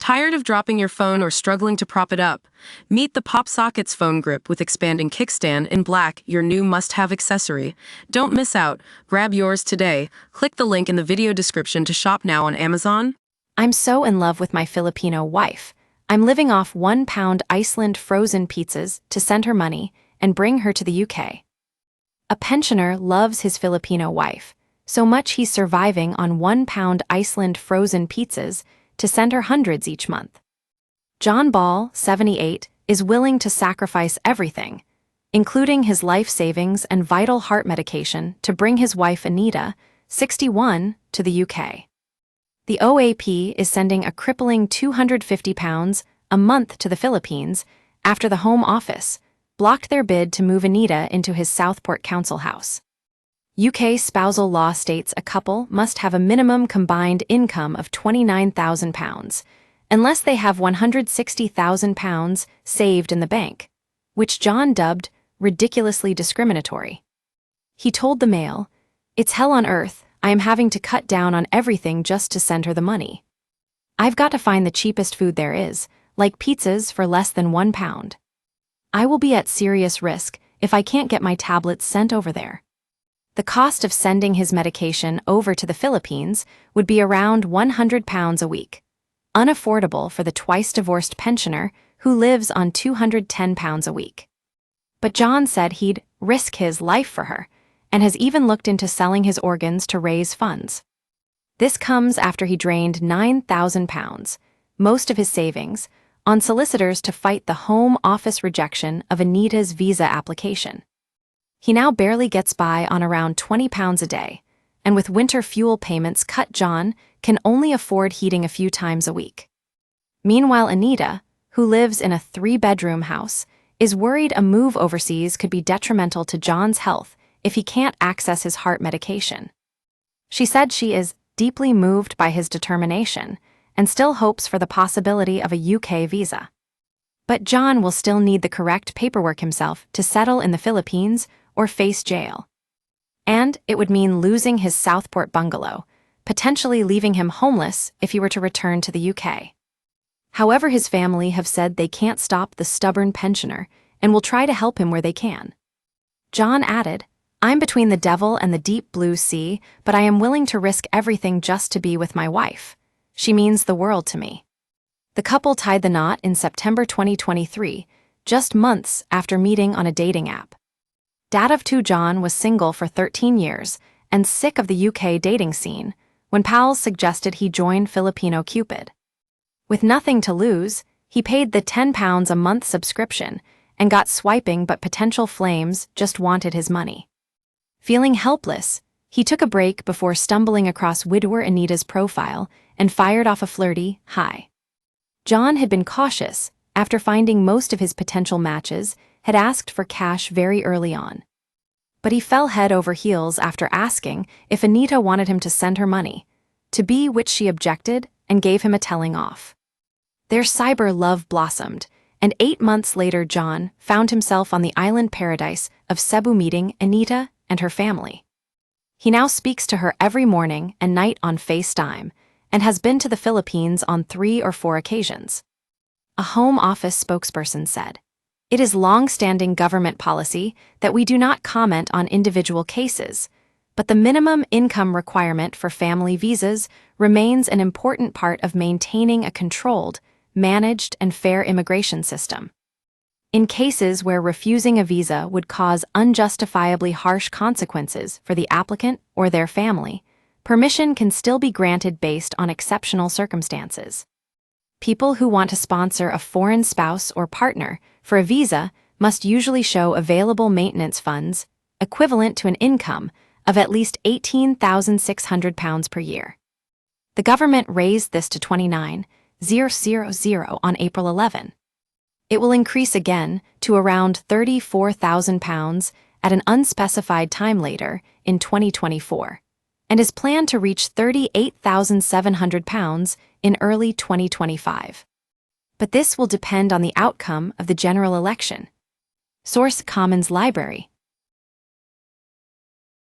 Tired of dropping your phone or struggling to prop it up? Meet the PopSockets phone grip with expanding kickstand in black, your new must-have accessory. Don't miss out. Grab yours today. Click the link in the video description to shop now on Amazon. I'm so in love with my Filipino wife. I'm living off £1 Iceland frozen pizzas to send her money and bring her to the UK. A pensioner loves his Filipino wife, so much he's surviving on £1 Iceland frozen pizzas to send her hundreds each month. John Ball, 78, is willing to sacrifice everything, including his life savings and vital heart medication, to bring his wife Anita, 61, to the UK. The OAP is sending a crippling £250 a month to the Philippines after the Home Office blocked their bid to move Anita into his Southport council house. UK spousal law states a couple must have a minimum combined income of £29,000, unless they have £160,000 saved in the bank, which John dubbed ridiculously discriminatory. He told the Mail, "It's hell on earth. I am having to cut down on everything just to send her the money. I've got to find the cheapest food there is, like pizzas for less than £1. I will be at serious risk if I can't get my tablets sent over there." The cost of sending his medication over to the Philippines would be around £100 a week, unaffordable for the twice-divorced pensioner who lives on £210 a week. But John said he'd risk his life for her, and has even looked into selling his organs to raise funds. This comes after he drained £9,000, most of his savings, on solicitors to fight the Home Office rejection of Anita's visa application. He now barely gets by on around £20 a day, and with winter fuel payments cut, John can only afford heating a few times a week. Meanwhile, Anita, who lives in a 3-bedroom house, is worried a move overseas could be detrimental to John's health if he can't access his heart medication. She said she is deeply moved by his determination and still hopes for the possibility of a UK visa. But John will still need the correct paperwork himself to settle in the Philippines or face jail. And it would mean losing his Southport bungalow, potentially leaving him homeless if he were to return to the UK. However, his family have said they can't stop the stubborn pensioner and will try to help him where they can. John added, "I'm between the devil and the deep blue sea, but I am willing to risk everything just to be with my wife. She means the world to me." The couple tied the knot in September 2023, just months after meeting on a dating app. Dad of 2, John was single for 13 years and sick of the UK dating scene when pals suggested he join Filipino Cupid. With nothing to lose, he paid the £10 a month subscription and got swiping, but potential flames just wanted his money. Feeling helpless, he took a break before stumbling across widower Anita's profile and fired off a flirty "hi." John had been cautious after finding most of his potential matches had asked for cash very early on. But he fell head over heels after asking if Anita wanted him to send her money, to which she objected and gave him a telling off. Their cyber love blossomed, and 8 months later John found himself on the island paradise of Cebu meeting Anita and her family. He now speaks to her every morning and night on FaceTime, and has been to the Philippines on 3 or 4 occasions. A Home Office spokesperson said, "It is long-standing government policy that we do not comment on individual cases, but the minimum income requirement for family visas remains an important part of maintaining a controlled, managed, and fair immigration system. In cases where refusing a visa would cause unjustifiably harsh consequences for the applicant or their family, permission can still be granted based on exceptional circumstances. People who want to sponsor a foreign spouse or partner for a visa must usually show available maintenance funds equivalent to an income of at least £18,600 per year." The government raised this to $29,000 on April 11. It will increase again to around £34,000 at an unspecified time later in 2024. And is planned to reach £38,700 in early 2025. But this will depend on the outcome of the general election. Source: Commons Library.